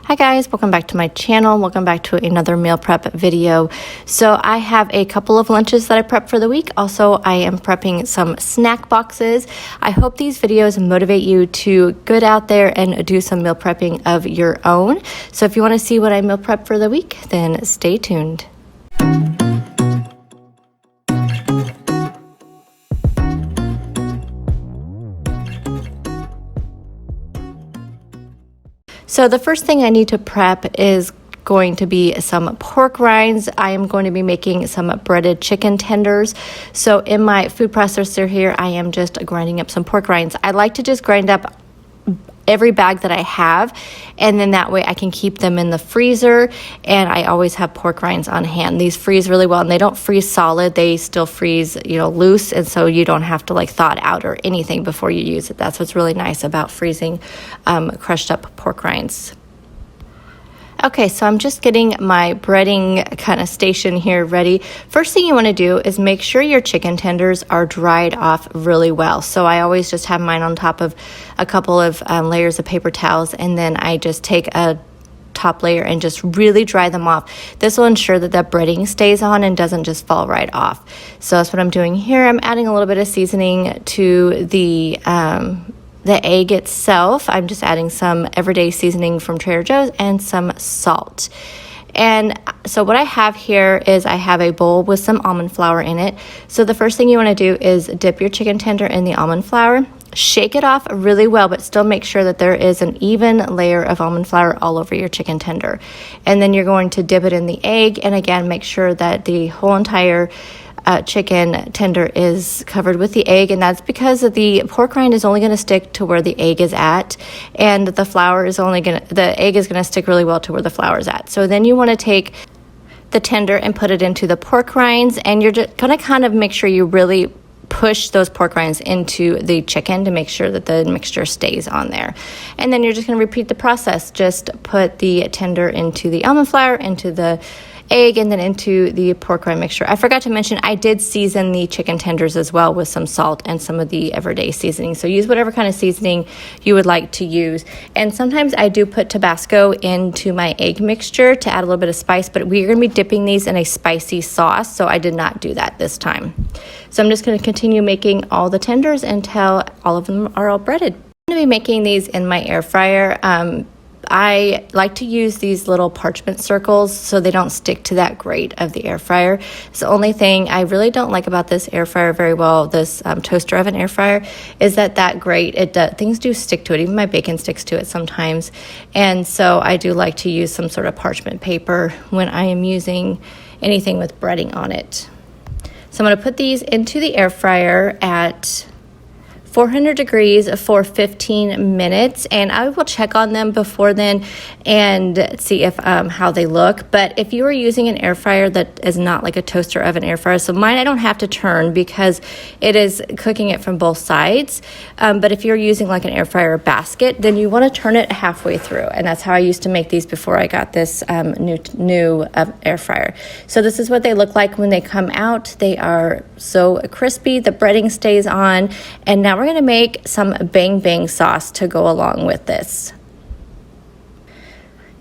Hi guys, welcome back to my channel. Welcome back to another meal prep video. So I have a couple of lunches that I prep for the week. Also, I am prepping some snack boxes. I hope these videos motivate you to get out there and do some meal prepping of your own. So if you want to see what I meal prep for the week, then stay tuned. So the first thing I need to prep is going to be some pork rinds. I am going to be making some breaded chicken tenders. So in my food processor here, I am just grinding up some pork rinds. I like to just grind up every bag that I have, and then that way I can keep them in the freezer, and I always have pork rinds on hand. These freeze really well, and they don't freeze solid. They still freeze, loose, and so you don't have to thaw it out or anything before you use it. That's what's really nice about freezing crushed up pork rinds. Okay, so I'm just getting my breading kind of station here ready. First thing you want to do is make sure your chicken tenders are dried off really well. So I always just have mine on top of a couple of layers of paper towels, and then I just take a top layer and just really dry them off. This will ensure that the breading stays on and doesn't just fall right off. So that's what I'm doing here. I'm adding a little bit of seasoning to the egg itself. I'm just adding some everyday seasoning from Trader Joe's and some salt. And so what I have here is I have a bowl with some almond flour in it. So the first thing you want to do is dip your chicken tender in the almond flour. Shake it off really well, but still make sure that there is an even layer of almond flour all over your chicken tender. And then you're going to dip it in the egg, and again, make sure that the whole entire chicken tender is covered with the egg, and that's because the pork rind is only going to stick to where the egg is at, and the egg is going to stick really well to where the flour is at. So then you want to take the tender and put it into the pork rinds, and you're just going to kind of make sure you really push those pork rinds into the chicken to make sure that the mixture stays on there. And then you're just going to repeat the process. Just put the tender into the almond flour, into the egg, and then into the pork rind mixture. I forgot to mention I did season the chicken tenders as well with some salt and some of the everyday seasoning. So use whatever kind of seasoning you would like to use. And sometimes I do put Tabasco into my egg mixture to add a little bit of spice, but we're going to be dipping these in a spicy sauce, so I did not do that this time. So I'm just going to continue making all the tenders until all of them are all breaded. I'm going to be making these in my air fryer. I like to use these little parchment circles so they don't stick to that grate of the air fryer. It's the only thing I really don't like about this air fryer very well, this toaster oven air fryer, is that grate, things do stick to it. Even my bacon sticks to it sometimes. And so I do like to use some sort of parchment paper when I am using anything with breading on it. So I'm going to put these into the air fryer at 400 degrees for 15 minutes, and I will check on them before then and see if how they look. But if you are using an air fryer that is not like a toaster oven air fryer, so mine I don't have to turn because it is cooking it from both sides. But if you're using like an air fryer basket, then you want to turn it halfway through, and that's how I used to make these before I got this new air fryer. So this is what they look like when they come out. They are so crispy, the breading stays on, and now we're going to make some bang bang sauce to go along with this.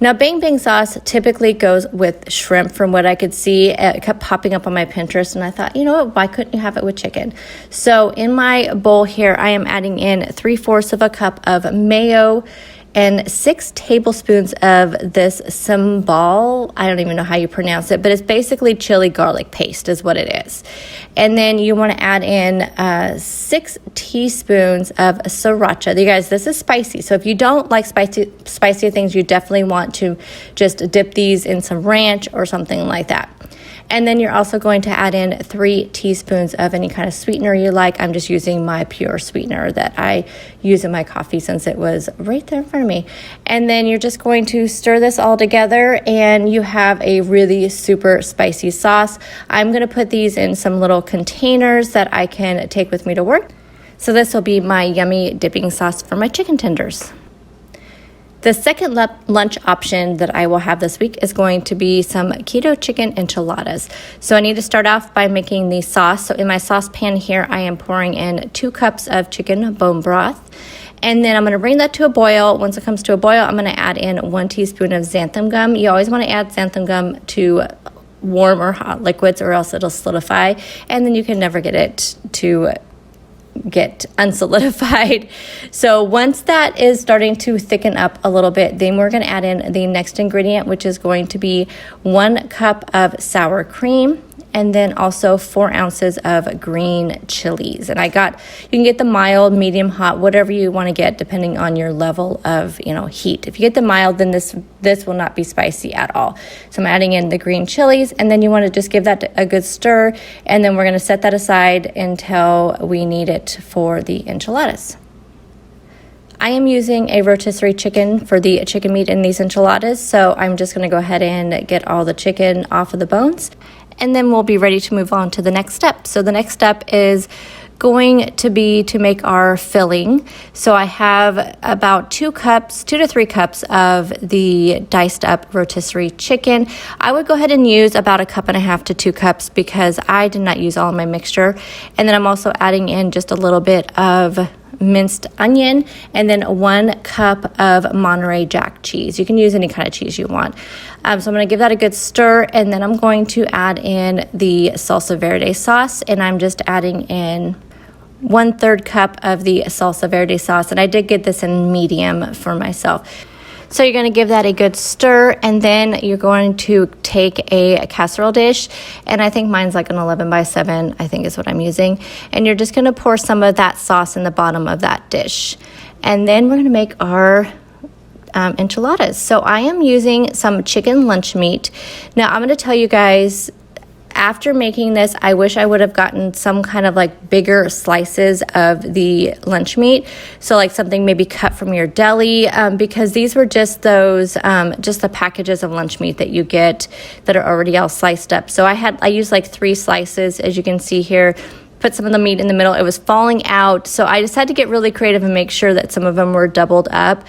Now, bang bang sauce typically goes with shrimp from what I could see. It kept popping up on my Pinterest, and I thought, you know what, why couldn't you have it with chicken? So in my bowl here, I am adding in 3/4 of a cup of mayo and 6 tablespoons of this sambal. I don't even know how you pronounce it, but it's basically chili garlic paste is what it is. And then you want to add in 6 teaspoons of sriracha. You guys, this is spicy. So if you don't like spicy things, you definitely want to just dip these in some ranch or something like that. And then you're also going to add in 3 teaspoons of any kind of sweetener you like. I'm just using my pure sweetener that I use in my coffee since it was right there in front of me. And then you're just going to stir this all together, and you have a really super spicy sauce. I'm going to put these in some little containers that I can take with me to work. So this will be my yummy dipping sauce for my chicken tenders. The second lunch option that I will have this week is going to be some keto chicken enchiladas. So I need to start off by making the sauce. So in my saucepan here, I am pouring in 2 cups of chicken bone broth. And then I'm going to bring that to a boil. Once it comes to a boil, I'm going to add in 1 teaspoon of xanthan gum. You always want to add xanthan gum to warm or hot liquids, or else it'll solidify, and then you can never get it to get unsolidified. So once that is starting to thicken up a little bit, then we're going to add in the next ingredient, which is going to be 1 cup of sour cream, and then also 4 ounces of green chilies. And you can get the mild, medium, hot, whatever you want to get, depending on your level of, heat. If you get the mild, then this will not be spicy at all. So I'm adding in the green chilies, and then you want to just give that a good stir, and then we're going to set that aside until we need it for the enchiladas. I am using a rotisserie chicken for the chicken meat in these enchiladas, so I'm just going to go ahead and get all the chicken off of the bones, and then we'll be ready to move on to the next step. So the next step is going to be to make our filling. So I have about 2 to 3 cups of the diced up rotisserie chicken. I would go ahead and use about 1.5 cups to 2 cups because I did not use all of my mixture. And then I'm also adding in just a little bit of minced onion, and then 1 cup of Monterey Jack cheese. You can use any kind of cheese you want. So I'm going to give that a good stir, and then I'm going to add in the salsa verde sauce, and I'm just adding in 1/3 cup of the salsa verde sauce, and I did get this in medium for myself. So you're going to give that a good stir, and then you're going to take a casserole dish, and I think mine's like an 11x7, I think is what I'm using, and you're just going to pour some of that sauce in the bottom of that dish. And then we're going to make our enchiladas. So I am using some chicken lunch meat. Now I'm going to tell you guys, after making this, I wish I would have gotten some kind of like bigger slices of the lunch meat. So like something maybe cut from your deli, because these were just those, just the packages of lunch meat that you get that are already all sliced up. So I used like 3 slices, as you can see here. Put some of the meat in the middle. It was falling out, so I just had to get really creative and make sure that some of them were doubled up.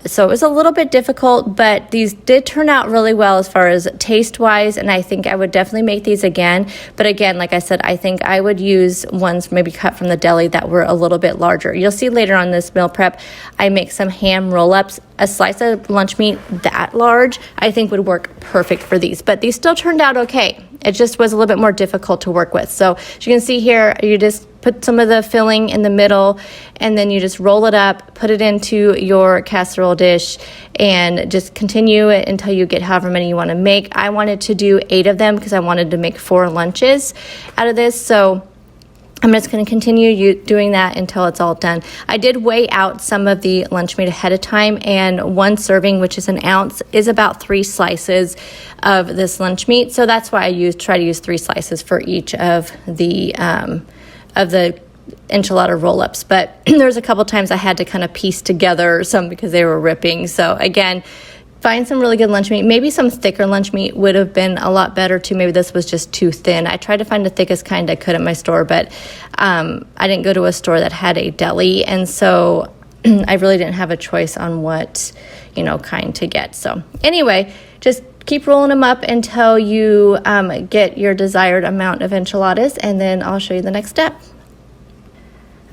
So it was a little bit difficult, but these did turn out really well as far as taste-wise, and I think I would definitely make these again. But again, like I said, I think I would use ones maybe cut from the deli that were a little bit larger. You'll see later on this meal prep, I make some ham roll-ups. A slice of lunch meat that large, I think would work perfect for these, but these still turned out okay. It just was a little bit more difficult to work with. So as you can see here, you just put some of the filling in the middle, and then you just roll it up, put it into your casserole dish, and just continue it until you get however many you want to make. I wanted to do 8 of them because I wanted to make 4 lunches out of this. So I'm just going to continue doing that until it's all done. I did weigh out some of the lunch meat ahead of time, and 1 serving, which is 1 ounce, is about 3 slices of this lunch meat. So that's why I try to use 3 slices for each of the enchilada roll-ups. But there's a couple times I had to kind of piece together some because they were ripping. So again, find some really good lunch meat. Maybe some thicker lunch meat would have been a lot better too. Maybe this was just too thin. I tried to find the thickest kind I could at my store, but I didn't go to a store that had a deli, and so I really didn't have a choice on what kind to get. So anyway, just keep rolling them up until you get your desired amount of enchiladas, and then I'll show you the next step.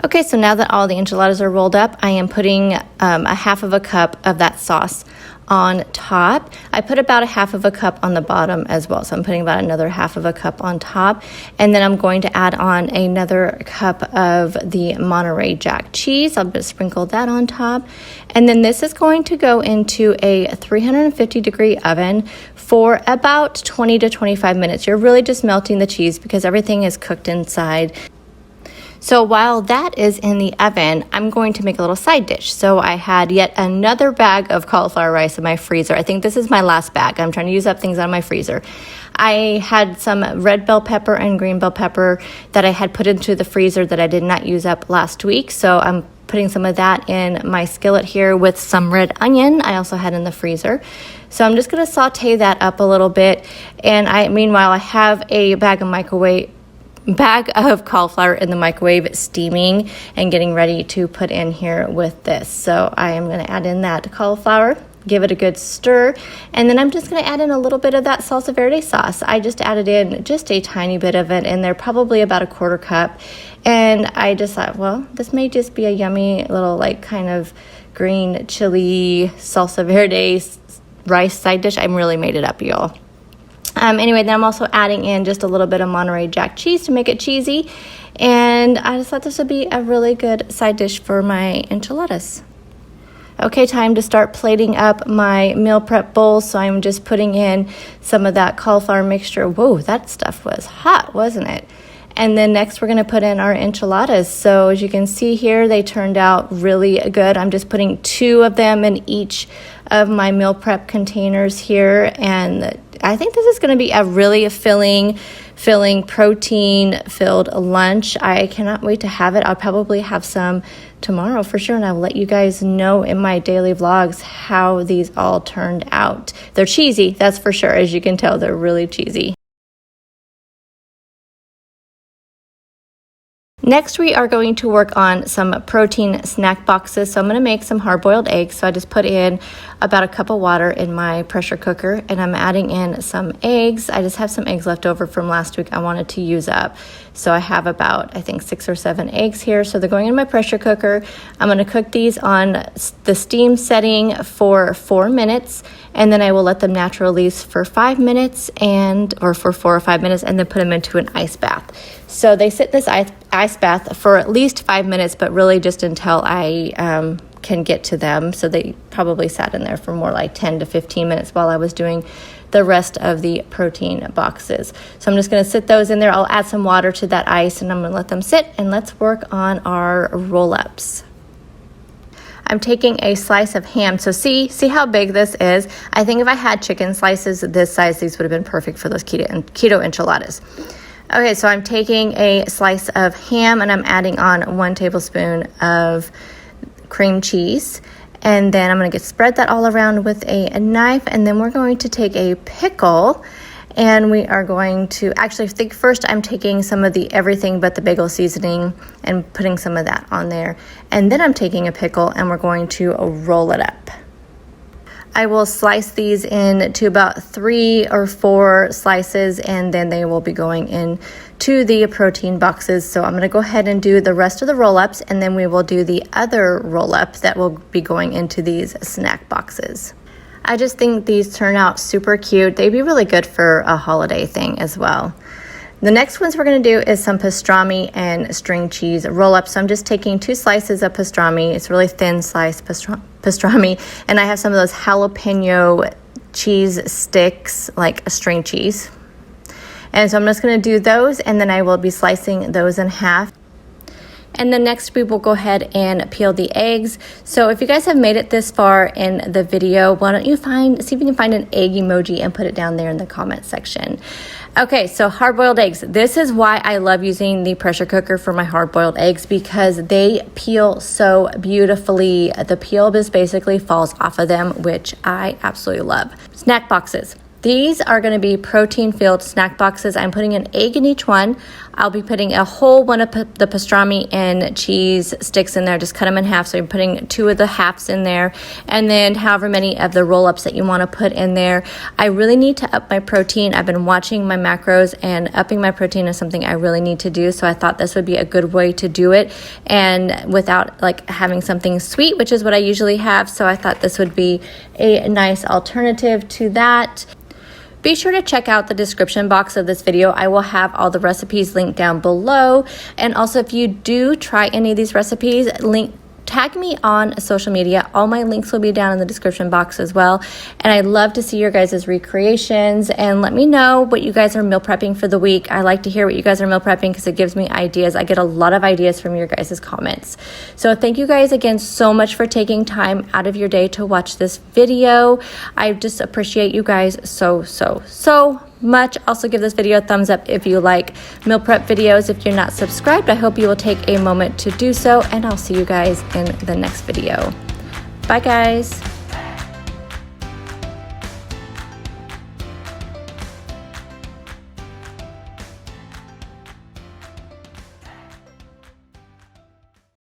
Okay, so now that all the enchiladas are rolled up, I am putting 1/2 cup of that sauce on top. I put about 1/2 cup on the bottom as well, so I'm putting about another 1/2 cup on top, and then I'm going to add on another cup of the Monterey Jack cheese. I'll just sprinkle that on top, and then this is going to go into a 350-degree oven for about 20 to 25 minutes. You're really just melting the cheese because everything is cooked inside. So while that is in the oven, I'm going to make a little side dish. So I had yet another bag of cauliflower rice in my freezer. I think this is my last bag. I'm trying to use up things out of my freezer. I had some red bell pepper and green bell pepper that I had put into the freezer that I did not use up last week. So I'm putting some of that in my skillet here with some red onion I also had in the freezer. So I'm just going to saute that up a little bit. And meanwhile, I have a bag of cauliflower in the microwave steaming and getting ready to put in here with this. So I am going to add in that cauliflower. give it a good stir. And then I'm just going to add in a little bit of that salsa verde sauce. I just added in just a tiny bit of it in there, probably about a 1/4 cup. And I just thought, well, this may just be a yummy little like kind of green chili salsa verde rice side dish. I really made it up, y'all. Anyway, then I'm also adding in just a little bit of Monterey Jack cheese to make it cheesy. And I just thought this would be a really good side dish for my enchiladas. Okay, time to start plating up my meal prep bowl. So I'm just putting in some of that cauliflower mixture. Whoa, that stuff was hot, wasn't it? And then next we're going to put in our enchiladas. So as you can see here, they turned out really good. I'm just putting 2 of them in each of my meal prep containers here. And I think this is going to be a really filling, protein-filled lunch. I cannot wait to have it. I'll probably have some tomorrow for sure, and I will let you guys know in my daily vlogs how these all turned out. They're cheesy, that's for sure. As you can tell, they're really cheesy. Next, we are going to work on some protein snack boxes. So I'm going to make some hard-boiled eggs. So I just put in about a cup of water in my pressure cooker, and I'm adding in some eggs. I just have some eggs left over from last week I wanted to use up. So I have about, I think, 6 or 7 eggs here. So they're going in my pressure cooker. I'm going to cook these on the steam setting for 4 minutes, and then I will let them naturally for 5 minutes or for 4 or 5 minutes, and then put them into an ice bath. So they sit in this ice bath for at least 5 minutes, but really just until I can get to them. So they probably sat in there for more like 10 to 15 minutes while I was doing the rest of the protein boxes. So I'm just going to sit those in there. I'll add some water to that ice, and I'm going to let them sit, and let's work on our roll-ups. I'm taking a slice of ham. So see how big this is? I think if I had chicken slices this size, these would have been perfect for those keto enchiladas. Okay, so I'm taking a slice of ham, and I'm adding on 1 tablespoon of cream cheese. And then I'm going to spread that all around with a knife, and then we're going to take a pickle, and we are going to, actually I think first I'm taking some of the everything but the bagel seasoning and putting some of that on there. And then I'm taking a pickle, and we're going to roll it up. I will slice these into about 3 or 4 slices, and then they will be going into the protein boxes. So I'm going to go ahead and do the rest of the roll-ups, and then we will do the other roll-up that will be going into these snack boxes. I just think these turn out super cute. They'd be really good for a holiday thing as well. The next ones we're going to do is some pastrami and string cheese roll-ups. So I'm just taking 2 slices of pastrami. It's really thin sliced pastrami. And I have some of those jalapeno cheese sticks, like a string cheese. And so I'm just going to do those, and then I will be slicing those in half. And then next we will go ahead and peel the eggs. So if you guys have made it this far in the video, why don't you see if you can find an egg emoji and put it down there in the comment section. Okay, so hard-boiled eggs. This is why I love using the pressure cooker for my hard-boiled eggs, because they peel so beautifully. The peel just basically falls off of them, which I absolutely love. Snack boxes. These are going to be protein-filled snack boxes. I'm putting an egg in each one. I'll be putting a whole one of the pastrami and cheese sticks in there. Just cut them in half. So you're putting 2 of the halves in there, and then however many of the roll-ups that you want to put in there. I really need to up my protein. I've been watching my macros, and upping my protein is something I really need to do. So I thought this would be a good way to do it, and without like having something sweet, which is what I usually have. So I thought this would be a nice alternative to that. Be sure to check out the description box of this video. I will have all the recipes linked down below. And also, if you do try any of these recipes, tag me on social media. All my links will be down in the description box as well. And I'd love to see your guys' recreations, and let me know what you guys are meal prepping for the week. I like to hear what you guys are meal prepping because it gives me ideas. I get a lot of ideas from your guys' comments. So thank you guys again so much for taking time out of your day to watch this video. I just appreciate you guys so much. Also give this video a thumbs up if you like meal prep videos. If you're not subscribed, I hope you will take a moment to do so, and I'll see you guys in the next video. Bye guys.